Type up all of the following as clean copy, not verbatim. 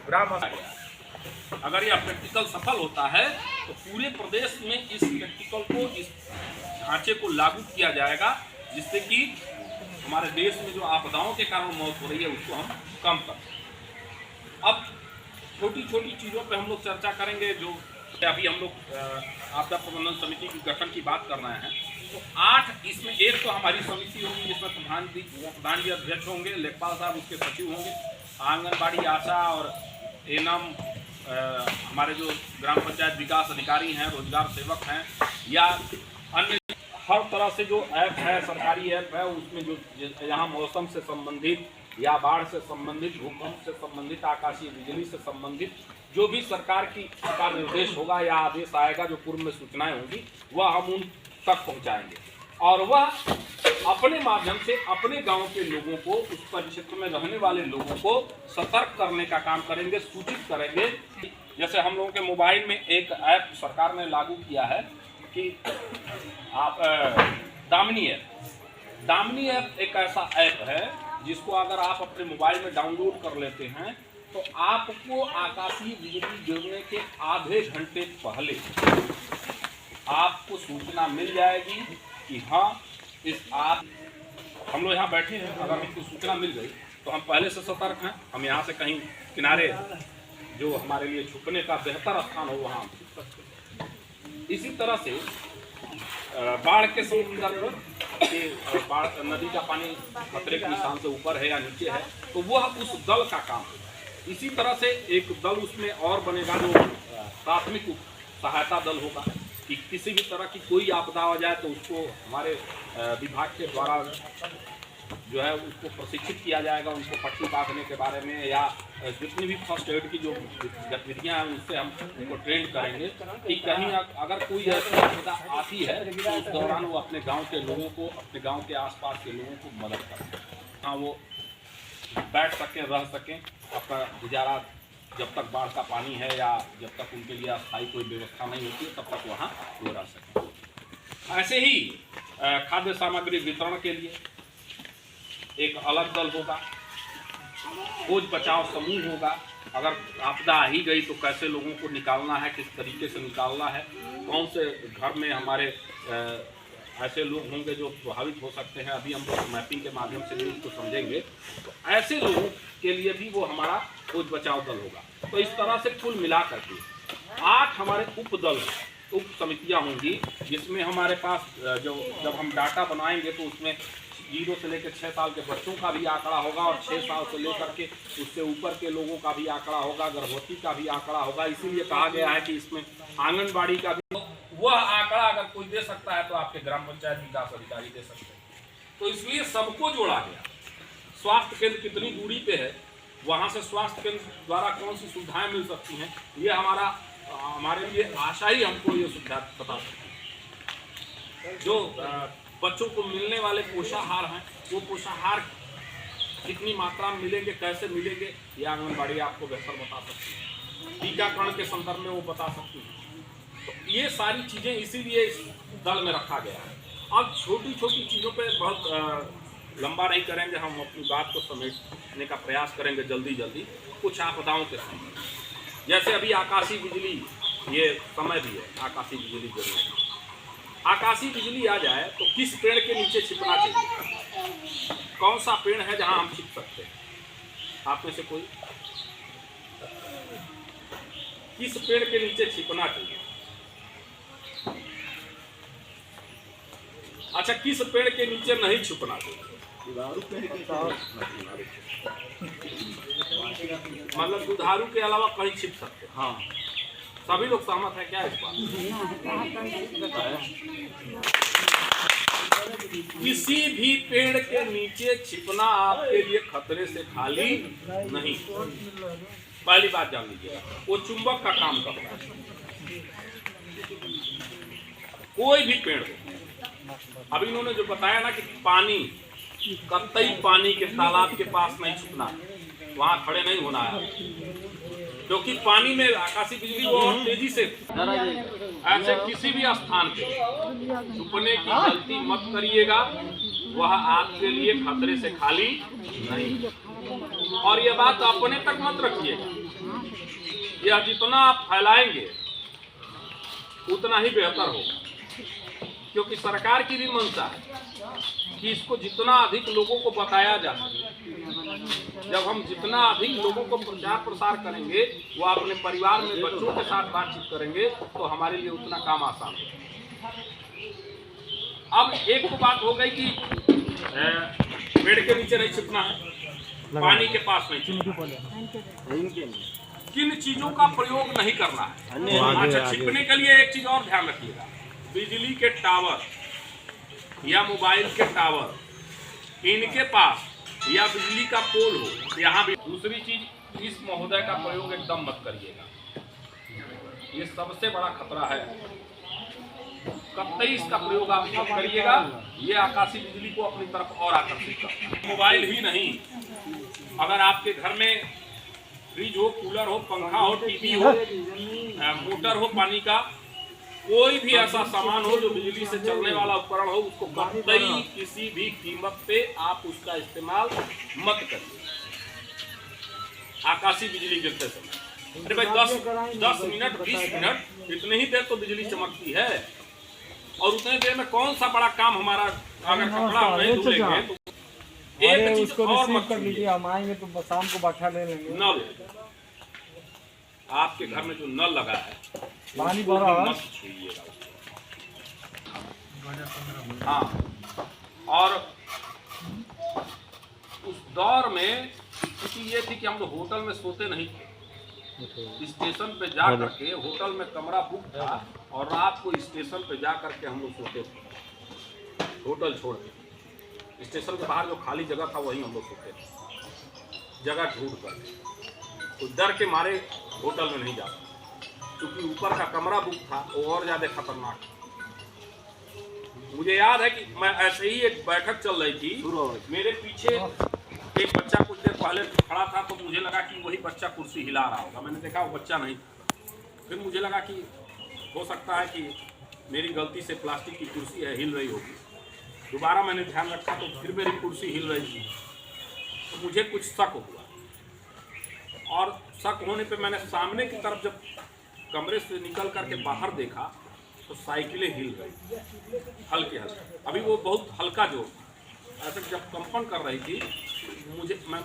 ग्राम। अगर यह प्रैक्टिकल सफल होता है तो पूरे प्रदेश में इस प्रैक्टिकल को, इस ढांचे को लागू किया जाएगा, जिससे कि हमारे देश में जो आपदाओं के कारण मौत हो रही है उसको हम कम कर सकें। अब छोटी छोटी चीज़ों पे हम लोग चर्चा करेंगे। जो अभी हम लोग आपदा प्रबंधन समिति की गठन की बात कर रहे हैं, तो 8 इसमें एक तो हमारी समिति होगी जिसमें प्रधान जी अध्यक्ष होंगे, लेखपाल साहब उसके सचिव होंगे, आंगनबाड़ी, आशा और एनम, हमारे जो ग्राम पंचायत विकास अधिकारी हैं, रोजगार सेवक हैं, या अन्य हर तरह से जो ऐप है, सरकारी ऐप है, उसमें जो यहाँ मौसम से संबंधित या बाढ़ से संबंधित, भूकंप से संबंधित, आकाशीय बिजली से संबंधित जो भी सरकार का निर्देश होगा या आदेश आएगा, जो पूर्व में सूचनाएं होंगी, वह हम उन तक पहुँचाएंगे और वह अपने माध्यम से अपने गांव के लोगों को, उस परिक्षेत्र में रहने वाले लोगों को सतर्क करने का काम करेंगे, सूचित करेंगे। जैसे हम लोगों के मोबाइल में एक ऐप सरकार ने लागू किया है कि आप दामिनी ऐप एक ऐसा ऐप है जिसको अगर आप अपने मोबाइल में डाउनलोड कर लेते हैं तो आपको आकाशीय बिजली गिरने के आधे घंटे पहले आपको सूचना मिल जाएगी कि हाँ हम लोग यहाँ बैठे हैं, अगर हमको सूचना मिल गई तो हम पहले से सतर्क हैं। हम यहाँ से कहीं किनारे जो हमारे लिए छुपने का बेहतर स्थान हो वहाँ छुप सकते हैं। इसी तरह से बाढ़ के संदर्भ में बाढ़, नदी का पानी खतरे के निशान से ऊपर है या नीचे है, तो वह उस दल का काम होगा। इसी तरह से एक दल उसमें और बनेगा जो प्राथमिक सहायता दल होगा कि किसी भी तरह की कोई आपदा हो जाए तो उसको हमारे विभाग के द्वारा जो है उसको प्रशिक्षित किया जाएगा, उनको पट्टी बांधने के बारे में या जितनी भी फर्स्ट एड की जो गतिविधियां हैं उससे हम उनको ट्रेन करेंगे कि कहीं अगर कोई ऐसी आपदा आती है तो उस दौरान वो अपने गांव के लोगों को, अपने गांव के आसपास के लोगों को मदद करें, हाँ वो बैठ सकें, रह सकें, अपना गुजारा जब तक बाढ़ का पानी है या जब तक उनके लिए अस्थायी कोई व्यवस्था नहीं होती है तब तक वहाँ वो रह सकें। ऐसे ही खाद्य सामग्री वितरण के लिए एक अलग दल होगा, खोज बचाव समूह होगा। अगर आपदा आ ही गई तो कैसे लोगों को निकालना है, किस तरीके से निकालना है, कौन से घर में हमारे ऐसे लोग होंगे जो प्रभावित हो सकते हैं, अभी हम लोग मैपिंग के माध्यम से भी उसको समझेंगे, तो ऐसे लोगों के लिए भी वो हमारा खोज बचाव दल होगा। तो इस तरह से कुल मिला करके 8 हमारे उपदल, उप समितियाँ होंगी, जिसमें हमारे पास जो जब हम डाटा बनाएंगे तो उसमें 0 से लेकर 6 साल के बच्चों का भी आंकड़ा होगा और 6 साल से लेकर के उससे ऊपर के लोगों का भी आंकड़ा होगा, गर्भवती का भी आंकड़ा होगा। इसीलिए कहा गया है कि इसमें आंगनबाड़ी का भी वह आंकड़ा अगर कोई दे सकता है तो आपके ग्राम पंचायत विकास अधिकारी दे सकते हैं। तो इसलिए सबको जोड़ा गया। स्वास्थ्य केंद्र कितनी दूरी पे है, वहाँ से स्वास्थ्य केंद्र द्वारा कौन सी सुविधाएं मिल सकती हैं, ये हमारे लिए आशा ही हमको ये सुविधा बता सकती है। जो बच्चों को मिलने वाले पोषाहार हैं, वो पोषाहार कितनी मात्रा में मिलेंगे, कैसे मिलेंगे, ये आंगनबाड़ी आपको बेहतर बता सकती है। टीकाकरण के संदर्भ में वो बता सकती है। तो ये सारी चीज़ें इसीलिए इस दल में रखा गया है। अब छोटी छोटी चीज़ों पे बहुत लंबा नहीं करेंगे, हम अपनी बात को समेटने का प्रयास करेंगे जल्दी। कुछ आपदाओं के समय, जैसे अभी आकाशीय बिजली, ये समय भी है आकाशीय बिजली जरूर। आकाशीय बिजली आ जाए तो किस पेड़ के नीचे छिपना चाहिए, कौन सा पेड़ है जहां हम छिप सकते हैं? आप में से कोई किस पेड़ के नीचे छिपना चाहिए? अच्छा, किस पेड़ के नीचे नहीं छुपना चाहिए? मतलब दुधारू के अलावा कहीं छिप सकते हैं। हाँ, सभी लोग सहमत है क्या इस बात? किसी भी पेड़ के नीचे छिपना आपके लिए खतरे से खाली नहीं। पहली बात जान लीजिएगा, वो चुंबक का काम करता है। कोई भी पेड़ हो, अभी इन्होंने जो बताया ना कि पानी, कतई पानी के तालाब के पास नहीं छुपना, वहां खड़े नहीं होना है, क्योंकि पानी में आकाशीय बिजली बहुत तेजी से, ऐसे किसी भी स्थान पे छुपने की गलती मत करिएगा, वह आपके लिए खतरे से खाली नहीं। और ये बात अपने तक मत रखिएगा, यह जितना आप फैलाएंगे उतना ही बेहतर होगा, क्योंकि सरकार की भी मंशा है कि इसको जितना अधिक लोगों को बताया जा सके। जब हम जितना अधिक लोगों को प्रचार प्रसार करेंगे, वो अपने परिवार में बच्चों के साथ बातचीत करेंगे, तो हमारे लिए उतना काम आसान होगा। अब एक तो बात हो गई कि पेड़ के नीचे नहीं छिपना है, पानी के पास नहीं छिपना है, किन चीजों का प्रयोग नहीं करना है। अच्छा, छिपने के लिए एक चीज और ध्यान रखिएगा, बिजली के टावर या मोबाइल के टावर, इनके पास या बिजली का पोल हो, यहाँ भी। दूसरी चीज, इस महोदय का प्रयोग एकदम मत करिएगा, ये सबसे बड़ा खतरा है। कतई इसका प्रयोग आप मत करिएगा, ये आकाशीय बिजली को अपनी तरफ और आकर्षित करता है। मोबाइल ही नहीं, अगर आपके घर में फ्रिज हो, कूलर हो, पंखा हो, टीवी हो, मोटर हो पानी का, कोई भी ऐसा सामान हो जो बिजली से चलने वाला उपकरण हो, उसको कतई किसी भी कीमत पे आप उसका इस्तेमाल मत करिए आकाशीय बिजली गिरते समय। अरे भाई 10 मिनट 20 मिनट इतने ही देर तो बिजली चमकती है, और उतने देर में कौन सा बड़ा काम हमारा, अगर कपड़ा नहीं धुलेंगे तो एक चीज और मत कर लीजिए, हम आएंगे तो शाम को बैठा ले लेंगे। नल, आपके घर में जो नल लगा है पानी भरा है, मत छूइएगा। हाँ, और उस दौर में स्थिति ये थी कि हम लोग होटल में सोते नहीं थे, स्टेशन पे जा करके, होटल में कमरा बुक था और रात को स्टेशन पे जा करके हम लोग सोते थे, होटल छोड़ के। स्टेशन के बाहर जो खाली जगह था वहीं हम लोग सोते थे, जगह ढूंढ कर। तो डर के मारे होटल में नहीं जाता, क्योंकि ऊपर का कमरा बुक था, वो और ज्यादा खतरनाक। मुझे याद है कि मैं ऐसे ही एक बैठक चल रही थी, मेरे पीछे एक बच्चा कुछ देर पहले खड़ा था, तो मुझे लगा कि वही बच्चा कुर्सी हिला रहा होगा। मैंने देखा वो बच्चा नहीं, फिर मुझे लगा कि हो सकता है कि मेरी गलती से प्लास्टिक की कुर्सी है, हिल रही होगी। दोबारा मैंने ध्यान रखा तो फिर मेरी कुर्सी हिल रही थी, तो मुझे कुछ शक हुआ, और शक होने पे मैंने सामने की तरफ जब कमरे से निकल करके बाहर देखा तो साइकिलें हिल रही हल्के हल्के। अभी वो बहुत हल्का जो ऐसे जब कंपन कर रही थी, मैं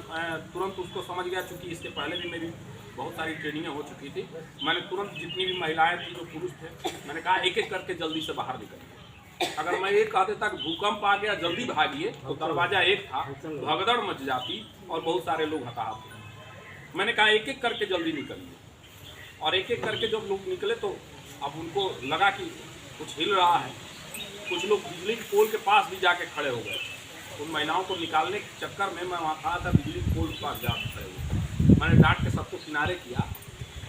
तुरंत उसको समझ गया, चूँकि इसके पहले भी मेरी बहुत सारी ट्रेनिंगें हो चुकी थी। मैंने तुरंत जितनी भी महिलाएं थी, जो पुरुष थे, मैंने कहा एक एक करके जल्दी से बाहर निकलिए। अगर मैं एक कहते तक भूकंप आ गया जल्दी भागिए, तो दरवाजा एक था, भगदड़ मच जाती और बहुत सारे लोग हताहत थे। मैंने कहा एक एक करके जल्दी निकलिए, और एक एक करके जब लोग निकले तो अब उनको लगा कि कुछ हिल रहा है। कुछ लोग बिजली के पोल के पास भी जाके खड़े हो गए। उन महिलाओं को निकालने के चक्कर में मैं वहाँ खड़ा था, बिजली के पोल के पास जा खड़े हुए। मैंने डांट के सबको किनारे किया,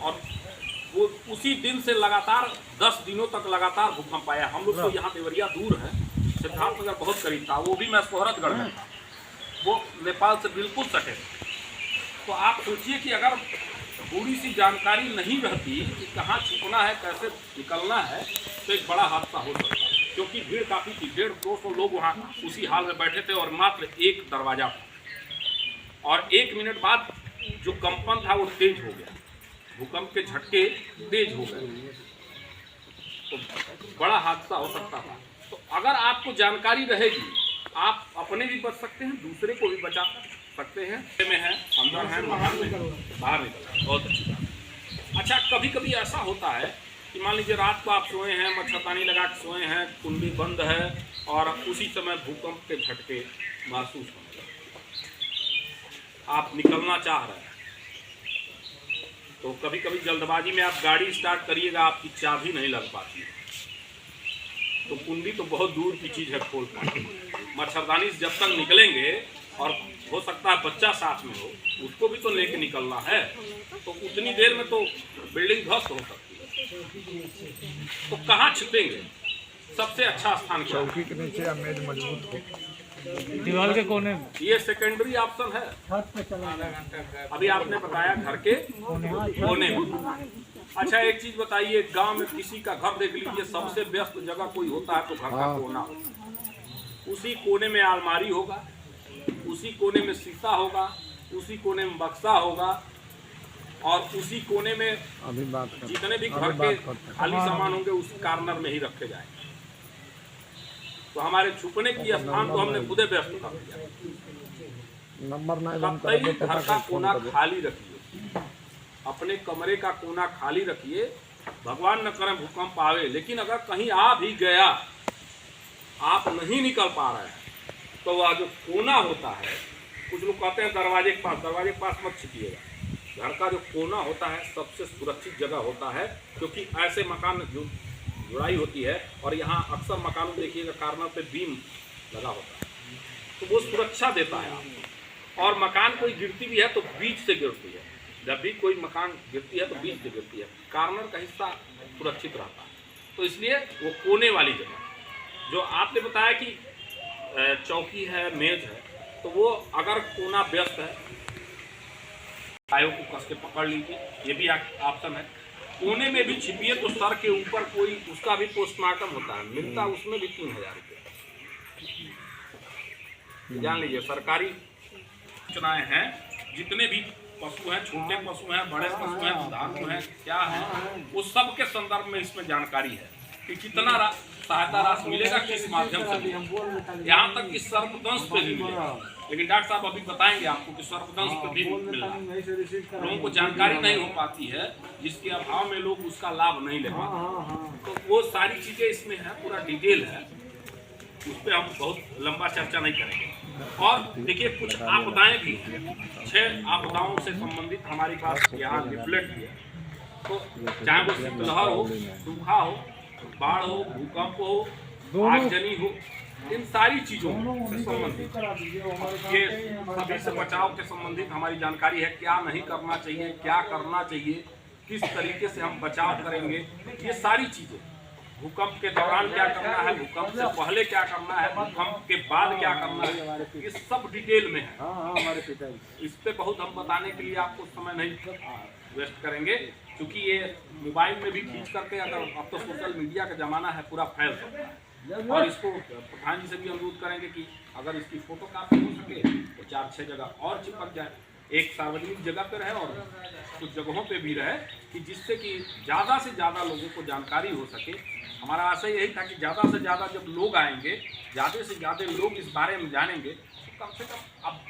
और वो उसी दिन से लगातार 10 दिनों तक लगातार भूकंप आया। हम लोग तो यहाँ देवरिया दूर है, सिद्धार्थनगर बहुत करीब था, वो भी मैं सोहरतगढ़ में था, वो नेपाल से बिल्कुल सटे। तो आप सोचिए कि अगर थोड़ी सी जानकारी नहीं रहती कि कहाँ छिपना है, कैसे निकलना है, तो एक बड़ा हादसा हो सकता है। क्योंकि भीड़ काफ़ी थी, 150-200 लोग वहाँ उसी हाल में बैठे थे, और मात्र एक दरवाजा था, और 1 मिनट बाद जो कंपन था वो तेज हो गया, भूकंप के झटके तेज हो गए, तो बड़ा हादसा हो सकता था। तो अगर आपको जानकारी रहेगी, आप अपने भी बच सकते हैं, दूसरे को भी बचा सकते हैं। में है, अंदर है, बाहर में, बाहर निकल, बहुत अच्छी बात। अच्छा, कभी कभी ऐसा होता है कि मान लीजिए रात को आप सोए हैं, मच्छरदानी लगा के सोए हैं, कुंडी बंद है, और उसी समय भूकंप के झटके महसूस होने लगते, आप निकलना चाह रहे हैं, तो कभी कभी जल्दबाजी में आप गाड़ी स्टार्ट करिएगा, आपकी चाबी नहीं लग पाती है, तो कुंडी तो बहुत दूर की चीज़ है खोल पाना। मच्छरदानी से जब तक निकलेंगे, और हो सकता है बच्चा साथ में हो, उसको भी तो लेके निकलना है, तो उतनी देर में तो बिल्डिंग ध्वस्त हो सकती है। तो कहाँ छिपेंगे? सबसे अच्छा स्थान क्या है? चौकी के नीचे, मेज मजबूत हो, दीवार के कोने में। ये सेकेंडरी ऑप्शन है। अभी आपने बताया घर के कोने में। अच्छा, एक चीज बताइए, गांव में किसी का घर देख लीजिए, सबसे व्यस्त जगह कोई होता है तो घर का कोना होगा। उसी कोने में अलमारी होगा, उसी कोने में शीशा होगा, उसी कोने में बक्सा होगा और उसी कोने में अभी बात कर जितने भी घर के खाली सामान होंगे उस कार्नर में ही रखे जाएंगे। तो हमारे छुपने की स्थान को हमने खुदे व्यस्त कर दिया। नंबर कतई घर का कोना खाली रखिए, अपने कमरे का कोना खाली रखिए। भगवान न करे भूकंप आवे, लेकिन अगर कहीं आ भी गया, आप नहीं निकल पा रहे हैं, तो वह जो कोना होता है, कुछ लोग कहते हैं दरवाजे के पास मत छिपिएगा। घर का जो कोना होता है सबसे सुरक्षित जगह होता है, क्योंकि ऐसे मकान जो जुड़ाई होती है और यहाँ अक्सर मकानों में देखिएगा कार्नर पे बीम लगा होता है, तो वो सुरक्षा देता है आपको। और मकान कोई गिरती भी है तो बीच से गिरती है, जब भी कोई मकान गिरती है तो बीच से गिरती है, कार्नर का हिस्सा सुरक्षित रहता है। तो इसलिए वो कोने वाली जगह जो आपने बताया कि चौकी है, मेज है, तो वो अगर कोना व्यस्त है, आयोग को कस के पकड़ लीजिए, ये भी ऑप्शन है। कोने में भी छिपिए तो सर के ऊपर कोई उसका भी पोस्टमार्टम होता है, मिलता उसमें भी 3000 रुपये। जान लीजिए सरकारी सूचनाएं हैं, जितने भी पशु हैं, छोटे पशु हैं, बड़े पशु हैं, दुधारू हैं, क्या है, वो सब के संदर्भ में इसमें जानकारी है कि कितना सहायता राशि मिलेगा, किस माध्यम से मिलेगा। यहाँ तक कि सर्पदंश पे भी मिलेगा, लेकिन डॉक्टर साहब अभी बताएंगे आपको कि सर्पदंश पे भी मिल रहा है। लोगों को जानकारी नहीं हो पाती है, जिसके अभाव में लोग उसका लाभ नहीं ले पाते। तो वो सारी चीज़ें इसमें है, पूरा डिटेल है, उस पर हम बहुत लंबा चर्चा नहीं करेंगे। और देखिए कुछ आपदाएं भी हैं, 6 आपदाओं से संबंधित हमारे पास यहाँ लिफलेट भी है। तो चाहे वो शीतलहर हो, सूखा हो, बाढ़ हो, भूकंप हो, आगजनी हो, इन सारी चीज़ों से संबंधित ये सभी से बचाव के संबंधित हमारी जानकारी है। क्या नहीं करना चाहिए, क्या करना चाहिए, किस तरीके से हम बचाव करेंगे, ये सारी चीज़ें, भूकंप के दौरान क्या करना है, भूकंप से पहले क्या करना है, भूकंप के बाद क्या करना है, ये सब डिटेल में है। इस पे बहुत हम बताने के लिए आपको समय नहीं वेस्ट करेंगे, क्योंकि ये मोबाइल में भी खींच करके, अगर अब तो सोशल मीडिया का ज़माना है, पूरा फैल सकता है। और इसको प्रधान जी से भी अनुरोध करेंगे कि अगर इसकी फोटो कापी हो सके तो 4-6 जगह और चिपक जाए, एक सार्वजनिक जगह पर रहे और कुछ जगहों पे भी रहे, कि जिससे कि ज़्यादा से ज़्यादा लोगों को जानकारी हो सके। हमारा आशय यही था कि ज़्यादा से ज़्यादा जब लोग आएंगे, ज़्यादा से ज़्यादा लोग इस बारे में जानेंगे, तो कम से कम अब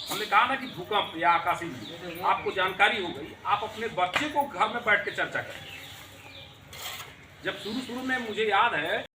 हमने कहा ना कि भूकंप या आकाशीय बिजली आपको जानकारी हो गई, आप अपने बच्चे को घर में बैठ के चर्चा करें। जब शुरू में मुझे याद है